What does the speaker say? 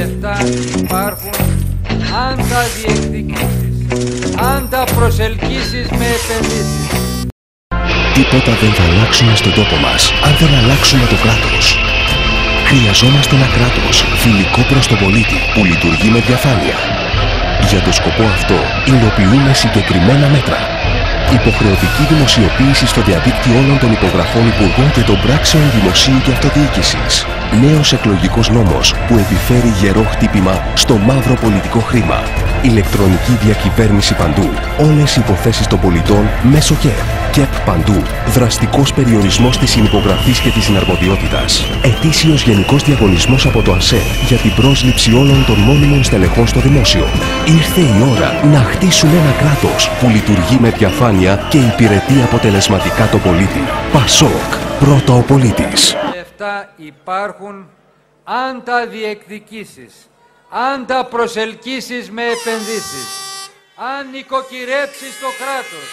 λεφτά υπάρχουν, αν τα διεκδικήσεις, αν τα προσελκύσεις με επενδύσεις. Τίποτα δεν θα αλλάξουμε στον τόπο μας αν δεν αλλάξουμε το κράτος. Χρειαζόμαστε ένα κράτος φιλικό προς τον πολίτη που λειτουργεί με διαφάνεια. Για το σκοπό αυτό υλοποιούμε συγκεκριμένα μέτρα. Υποχρεωτική δημοσιοποίηση στο διαδίκτυο όλων των υπογραφών υπουργών και των πράξεων δημοσίου και αυτοδιοίκησης. Νέος εκλογικός νόμος που επιφέρει γερό χτύπημα στο μαύρο πολιτικό χρήμα. Ηλεκτρονική διακυβέρνηση παντού. Όλες οι υποθέσεις των πολιτών μέσω ΚΕΠ παντού. Δραστικός περιορισμός της συνυπογραφής και της συναρμοδιότητας. Ετήσιος γενικός διαγωνισμός από το ΑΣΕΡ για την πρόσληψη όλων των μόνιμων στελεχών στο δημόσιο. Ήρθε η ώρα να χτίσουμε ένα κράτος που λειτουργεί με διαφάνεια και υπηρετεί αποτελεσματικά τον πολίτη. Πασόκ. Πρώτα ο πολίτης. Λεφτά υπάρχουν, αν τα διεκδικήσεις, αν τα προσελκύσεις με επενδύσεις, αν νοικοκυρέψεις το κράτος.